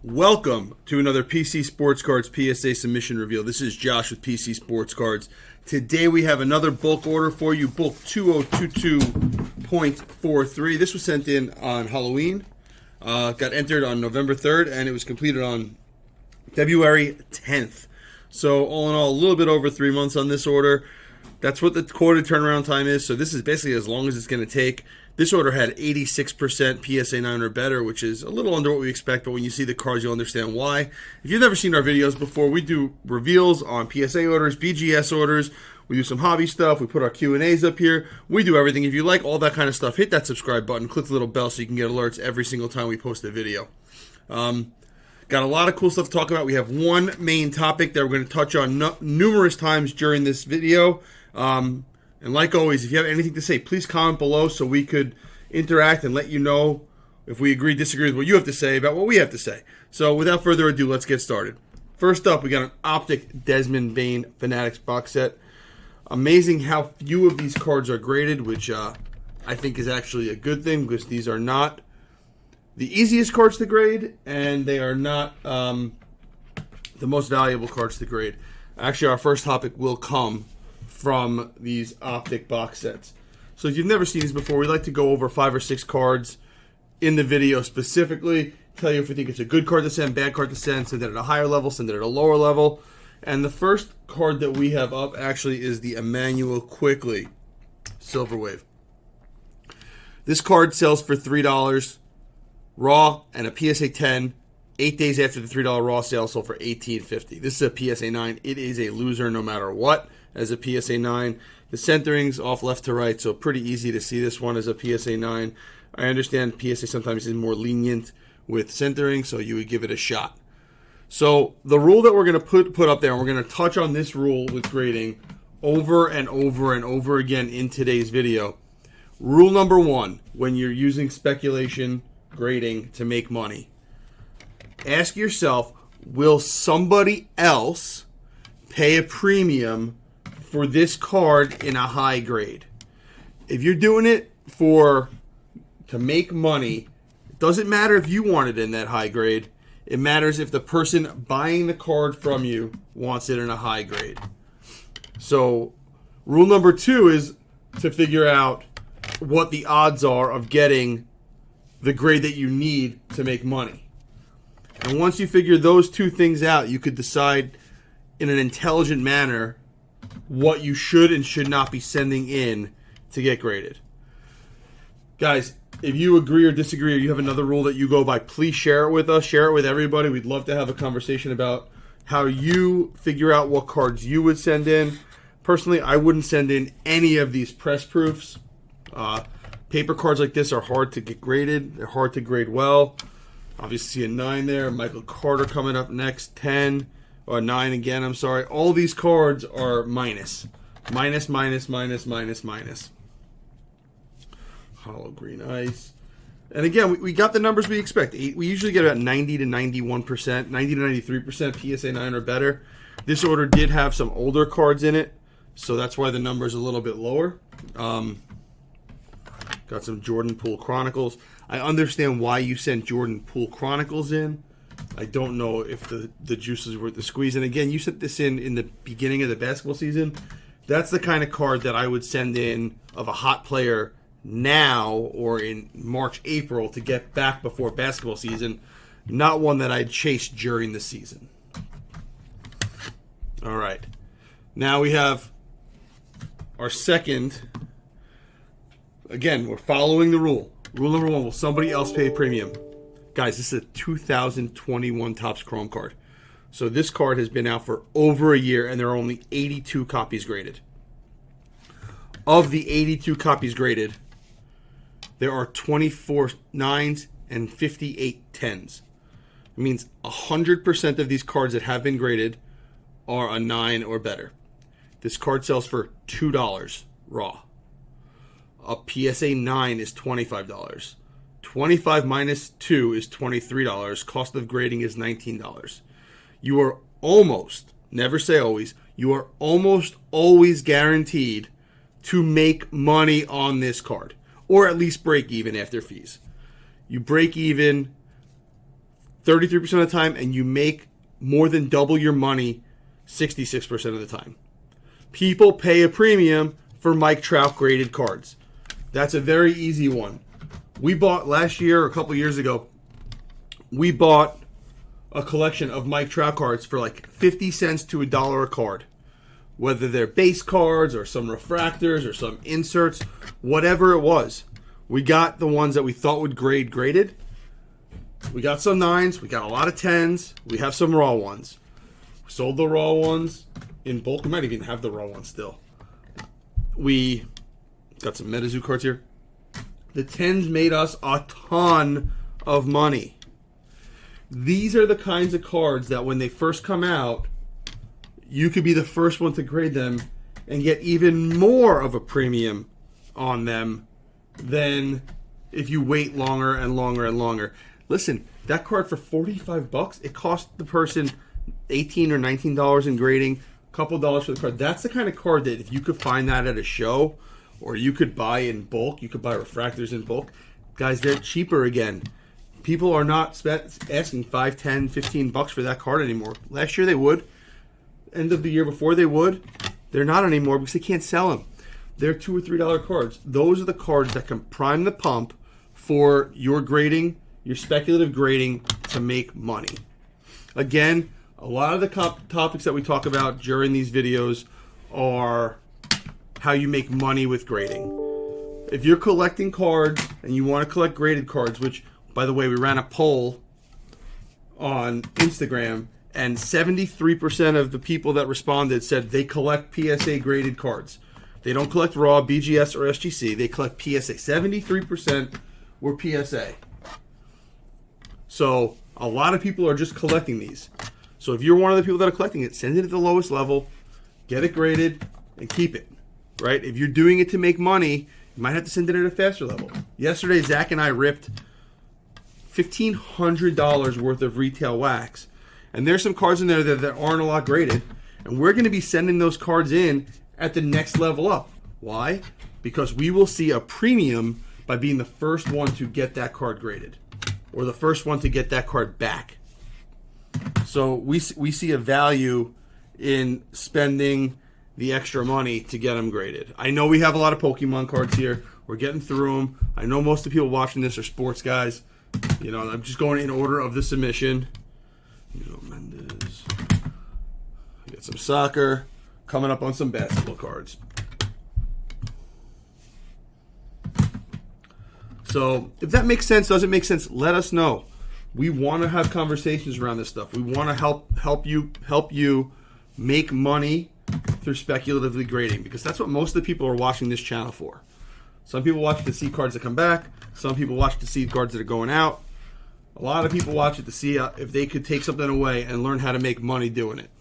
Welcome to another PC Sportscards PSA Submission Reveal. This is Josh with PC Sportscards. Today we have another bulk order for you, bulk 2022.43. This was sent in on Halloween, got entered on November 3rd, and it was completed on February 10th. So all in all, a little bit over 3 months on this order. That's what the quoted turnaround time is, so this is basically as long as it's going to take. This order had 86% PSA 9 or better, which is a little under what we expect, but when you see the cards, you'll understand why. If you've never seen our videos before, we do reveals on PSA orders, BGS orders. We do some hobby stuff. We put our Q&As up here. We do everything. If you like all that kind of stuff, hit that subscribe button, click the little bell so you can get alerts every single time we post a video. Got a lot of cool stuff to talk about. We have one main topic that we're going to touch on numerous times during this video. And like always, if you have anything to say, please comment below so we could interact and let you know if we agree, disagree with what you have to say about what we have to say. So without further ado, let's get started. First up, we got an Optic Desmond Bain Fanatics box set. Amazing how few of these cards are graded, which I think is actually a good thing because these are not the easiest cards to grade, and they are not the most valuable cards to grade. Actually, our first topic will come from these Optic box sets. So if you've never seen these before, we like to go over 5 or 6 cards in the video specifically, tell you if we think it's a good card to send, bad card to send it at a higher level, send it at a lower level. And the first card that we have up actually is the Emmanuel Quickly Silver Wave. This card sells for $3 raw and a PSA 10. 8 days after the $3 raw sale, sold for $18.50. This is a PSA 9. It is a loser no matter what as a PSA 9. The centering's off left to right, so pretty easy to see this one as a PSA 9. I understand PSA sometimes is more lenient with centering, so you would give it a shot. So the rule that we're going to put up there, and we're going to touch on this rule with grading over and over and over again in today's video. Rule number 1, when you're using speculation grading to make money, ask yourself, will somebody else pay a premium for this card in a high grade? If you're doing it to make money, it doesn't matter if you want it in that high grade. It matters if the person buying the card from you wants it in a high grade. So rule number 2 is to figure out what the odds are of getting the grade that you need to make money. And once you figure those two things out, you could decide in an intelligent manner what you should and should not be sending in to get graded. Guys, if you agree or disagree or you have another rule that you go by, please share it with us. Share it with everybody. We'd love to have a conversation about how you figure out what cards you would send in. Personally, I wouldn't send in any of these press proofs. Paper cards like this are hard to get graded. They're hard to grade well. Obviously a 9 there. Michael Carter coming up next. 10. Or 9 again, I'm sorry. All these cards are minus. Minus, minus, minus, minus, minus. Hollow green ice. And again, we got the numbers we expect. We usually get about 90 to 91%, 90 to 93% PSA 9 or better. This order did have some older cards in it, so that's why the number is a little bit lower. Got some Jordan Poole Chronicles. I understand why you sent Jordan Poole Chronicles in. I don't know if the juice is worth the squeeze. And again, you sent this in the beginning of the basketball season. That's the kind of card that I would send in of a hot player now or in March, April to get back before basketball season. Not one that I'd chase during the season. All right. Now we have our second. Again, we're following the rule. Rule number 1, will somebody else pay a premium? Guys, this is a 2021 Topps Chrome card. So this card has been out for over a year, and there are only 82 copies graded. Of the 82 copies graded, there are 24 9s and 58 10s. It means 100% of these cards that have been graded are a 9 or better. This card sells for $2 raw. A PSA 9 is $25. 25 minus 2 is $23. Cost of grading is $19. You are almost, never say always, you are almost always guaranteed to make money on this card. Or at least break even after fees. You break even 33% of the time, and you make more than double your money 66% of the time. People pay a premium for Mike Trout graded cards. That's a very easy one. We bought last year, or a couple years ago, we bought a collection of Mike Trout cards for like 50 cents to $1 a card. Whether they're base cards or some refractors or some inserts, whatever it was. We got the ones that we thought would grade graded. We got some 9s. We got a lot of 10s. We have some raw ones. We sold the raw ones in bulk. We might even have the raw ones still. We got some MetaZoo cards here. The 10s made us a ton of money. These are the kinds of cards that when they first come out, you could be the first one to grade them and get even more of a premium on them than if you wait longer and longer and longer. Listen, that card for $45, it cost the person $18 or $19 in grading, a couple dollars for the card. That's the kind of card that if you could find that at a show, or you could buy in bulk, you could buy refractors in bulk. Guys, they're cheaper again. People are not asking $5, $10, $15 for that card anymore. Last year they would. End of the year before they would. They're not anymore because they can't sell them. They're $2 or $3 cards. Those are the cards that can prime the pump for your grading, your speculative grading, to make money. Again, a lot of the topics that we talk about during these videos are how you make money with grading. If you're collecting cards and you want to collect graded cards, which, by the way, we ran a poll on Instagram, and 73% of the people that responded said they collect PSA graded cards. They don't collect raw, BGS, or SGC. They collect PSA. 73% were PSA. So a lot of people are just collecting these. So if you're one of the people that are collecting it, send it at the lowest level, get it graded, and keep it. Right? If you're doing it to make money, you might have to send it at a faster level. Yesterday, Zach and I ripped $1,500 worth of retail wax. And there's some cards in there that aren't a lot graded. And we're going to be sending those cards in at the next level up. Why? Because we will see a premium by being the first one to get that card graded. Or the first one to get that card back. So we see a value in spending the extra money to get them graded. I know we have a lot of Pokemon cards here. We're getting through them. I know most of the people watching this are sports guys. You know, I'm just going in order of the submission. Mendes. Get some soccer. Coming up on some basketball cards. So if that makes sense, doesn't make sense, let us know. We want to have conversations around this stuff. We want to help you make money through speculatively grading, because that's what most of the people are watching this channel for. Some people watch it to see cards that come back. Some people watch it to see cards that are going out. A lot of people watch it to see if they could take something away and learn how to make money doing it.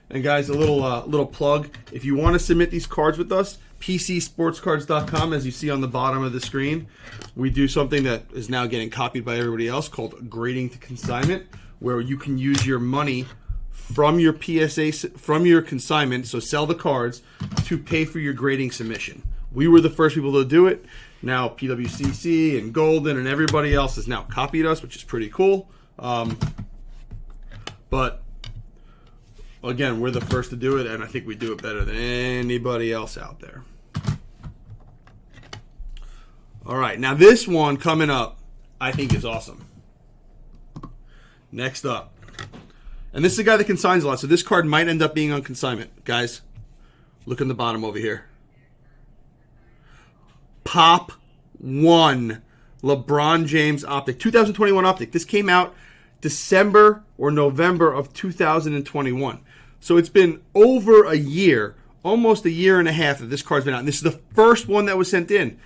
And guys, a little plug. If you want to submit these cards with us, PCSportscards.com, as you see on the bottom of the screen. We do something that is now getting copied by everybody else called grading to consignment, where you can use your money from your PSA, from your consignment, so sell the cards, to pay for your grading submission. We were the first people to do it. Now PWCC and Golden and everybody else has now copied us, which is pretty cool. But again, we're the first to do it, and I think we do it better than anybody else out there. All right, now this one coming up, I think is awesome. Next up. And this is a guy that consigns a lot, so this card might end up being on consignment. Guys, look in the bottom over here. Pop 1 LeBron James Optic. 2021 Optic. This came out December or November of 2021. So it's been over a year, almost a year and a half that this card's been out. And this is the first one that was sent in.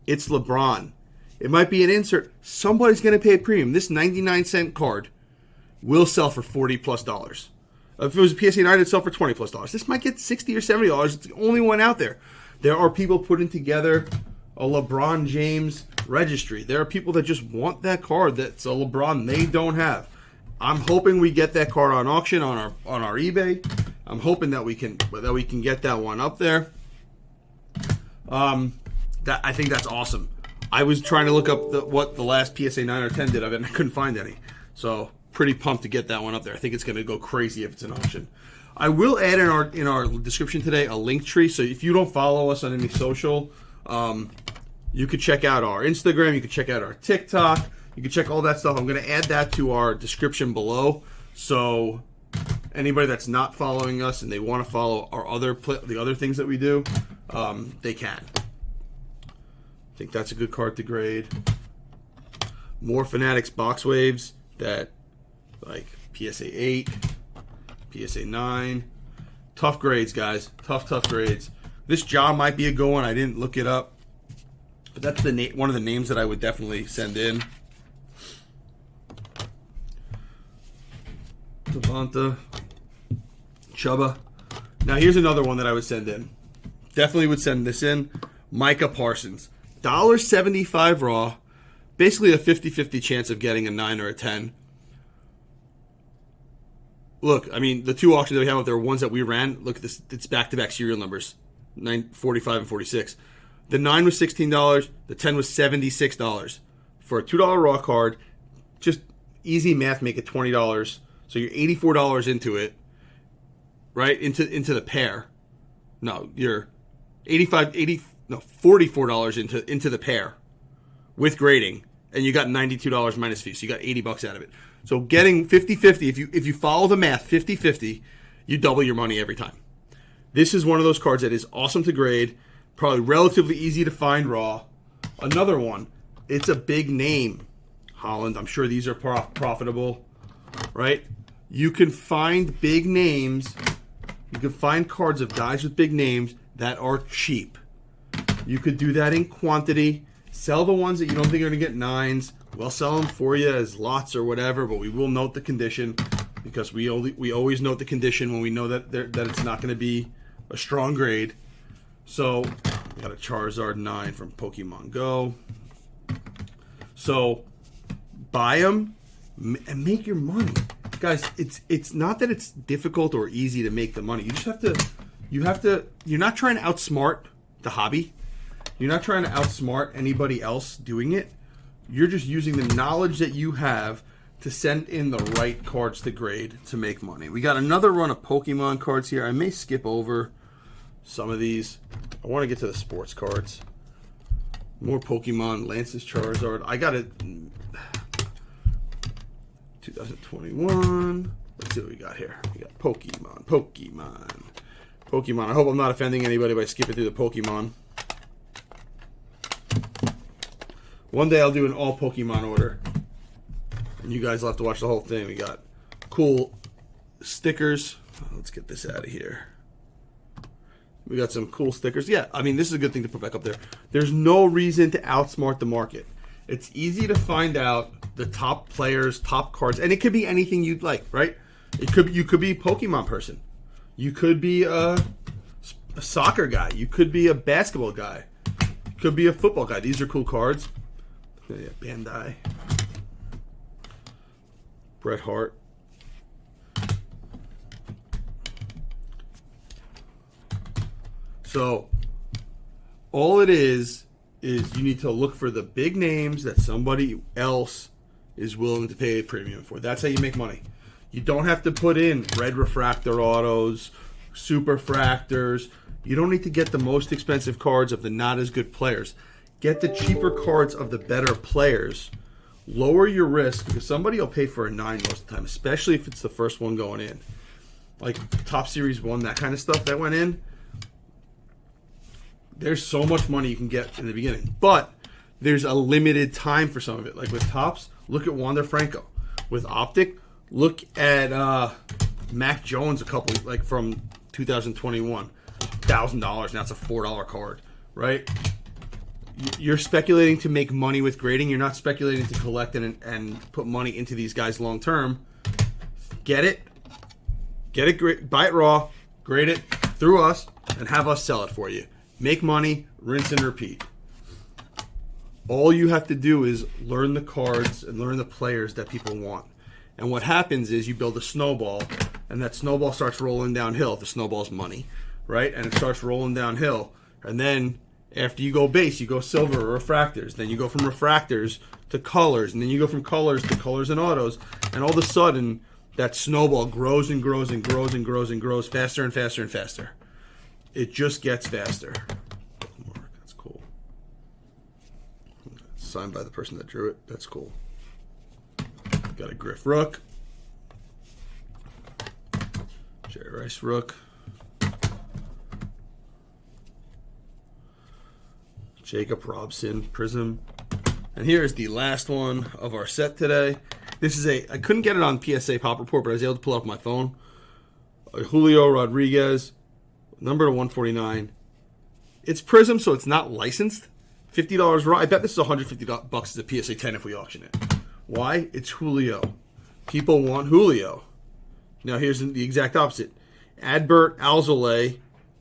It's LeBron. It might be an insert. Somebody's going to pay a premium. This 99-cent card will sell for $40+. If it was a PSA 9, it'd sell for $20+. This might get $60 or $70. It's the only one out there. There are people putting together a LeBron James registry. There are people that just want that card that's a LeBron they don't have. I'm hoping we get that card on auction on our eBay. I'm hoping that we can get that one up there. I think that's awesome. I was trying to look up what the last PSA 9 or 10 did of it, and I couldn't find any. So pretty pumped to get that one up there. I think it's going to go crazy if it's an auction. I will add in our description today a link tree. So if you don't follow us on any social, you could check out our Instagram. You could check out our TikTok. You can check all that stuff. I'm going to add that to our description below. So anybody that's not following us and they want to follow our the other things that we do, they can. I think that's a good card to grade. More Fanatics box waves that like PSA 8, PSA 9. Tough grades, guys. Tough grades. This job might be a good one. I didn't look it up. But that's one of the names that I would definitely send in. Devonta, Chuba. Now here's another one that I would send in. Definitely would send this in. Micah Parsons. $1.75 raw. Basically a 50-50 chance of getting a 9 or a 10. Look, I mean, the two auctions that we have out there are ones that we ran. Look at this. It's back-to-back serial numbers. 45 and 46. The 9 was $16. The 10 was $76. For a $2 raw card, just easy math, make it $20. So you're $84 into it, right? Into the pair. No, you're $44 into the pair with grading, and you got $92 minus fees. So you got $80 out of it. So getting 50-50, if you follow the math, 50-50, you double your money every time. This is one of those cards that is awesome to grade, probably relatively easy to find raw. Another one, it's a big name. Holland, I'm sure these are profitable, right? You can find big names. You can find cards of guys with big names that are cheap. You could do that in quantity. Sell the ones that you don't think are going to get 9s. We'll sell them for you as lots or whatever, but we will note the condition because we always note the condition when we know that it's not going to be a strong grade. So we got a Charizard 9 from Pokemon Go. So buy them and make your money. Guys, it's not that it's difficult or easy to make the money. You just have to, you're not trying to outsmart the hobby. You're not trying to outsmart anybody else doing it. You're just using the knowledge that you have to send in the right cards to grade to make money. We got another run of Pokemon cards here. I may skip over some of these. I want to get to the sports cards. More Pokemon, Lance's Charizard. I got it 2021. Let's see what we got here. We got Pokemon. I hope I'm not offending anybody by skipping through the Pokemon. One day I'll do an all Pokemon order. And you guys will have to watch the whole thing. We got cool stickers. Let's get this out of here. We got some cool stickers. Yeah, I mean, this is a good thing to put back up there. There's no reason to outsmart the market. It's easy to find out the top players, top cards, and it could be anything you'd like, right? You could be a Pokemon person. You could be a soccer guy. You could be a basketball guy. You could be a football guy. These are cool cards. Yeah, Bandai. Bret Hart. So, all it is you need to look for the big names that somebody else is willing to pay a premium for. That's how you make money. You don't have to put in red refractor autos, super fractors. You don't need to get the most expensive cards of the not as good players. Get the cheaper cards of the better players. Lower your risk because somebody will pay for a 9 most of the time, especially if it's the first one going in. Like Top Series 1, that kind of stuff that went in. There's so much money you can get in the beginning. But there's a limited time for some of it. Like with Topps, look at Wander Franco. With Optic, look at Mac Jones like from 2021. $1,000. Now it's a $4 card, right? You're speculating to make money with grading. You're not speculating to collect and put money into these guys long term. Get it, buy it raw, grade it through us, and have us sell it for you. Make money, rinse and repeat. All you have to do is learn the cards and learn the players that people want. And what happens is you build a snowball, and that snowball starts rolling downhill. The snowball's money, right? And it starts rolling downhill, and then After you go base, you go silver or refractors. Then you go from refractors to colors. And then you go from colors to colors and autos. And all of a sudden, that snowball grows and grows and grows and grows and grows faster and faster and faster. It just gets faster. That's cool. Signed by the person that drew it. That's cool. Got a Griff Rook. Jerry Rice Rook. Jacob Robson Prism. And here is the last one of our set today. This is I couldn't get it on PSA Pop Report, but I was able to pull it up on my phone. Julio Rodriguez, number to 149. It's Prism, so it's not licensed. $50 raw. I bet this is $150 as a PSA 10 if we auction it. Why? It's Julio. People want Julio. Now here's the exact opposite. Adbert Alzolay,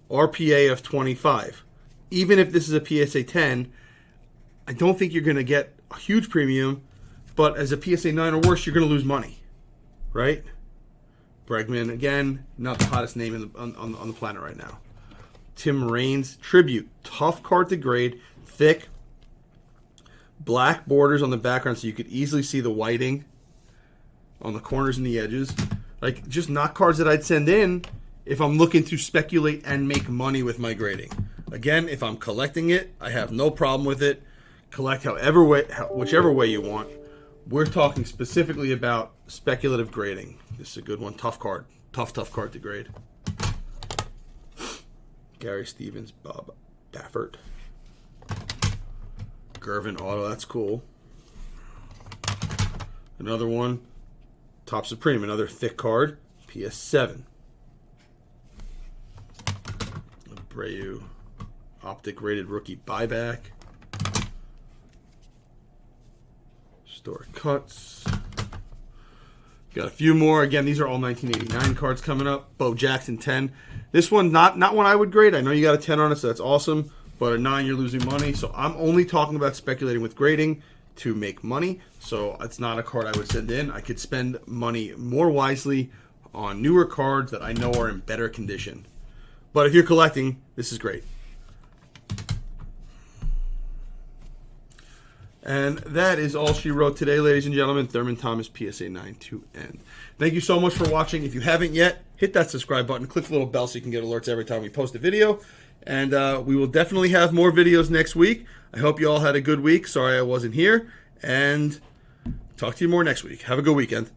RPA of 25. Even if this is a PSA 10, I don't think you're going to get a huge premium, but as a PSA 9 or worse, you're going to lose money, right? Bregman, again, not the hottest name on the planet right now. Tim Raines, Tribute, tough card to grade, thick, black borders on the background so you could easily see the whiting on the corners and the edges. Like, just not cards that I'd send in if I'm looking to speculate and make money with my grading. Again, if I'm collecting it, I have no problem with it. Collect whichever way you want. We're talking specifically about speculative grading. This is a good one. Tough card. Tough card to grade. Gary Stevens, Bob Baffert. Gervin Auto, that's cool. Another one. Top Supreme, another thick card. PS7. Abreu. Optic rated rookie buyback. Story cuts. Got a few more. Again, these are all 1989 cards coming up. Bo Jackson 10. This one, not one I would grade. I know you got a 10 on it, so that's awesome. But a 9, you're losing money. So I'm only talking about speculating with grading to make money. So it's not a card I would send in. I could spend money more wisely on newer cards that I know are in better condition. But if you're collecting, this is great. And that is all she wrote today, ladies and gentlemen. Thurman Thomas, PSA 9 to end. Thank you so much for watching. If you haven't yet, hit that subscribe button. Click the little bell so you can get alerts every time we post a video. And we will definitely have more videos next week. I hope you all had a good week. Sorry I wasn't here. And talk to you more next week. Have a good weekend.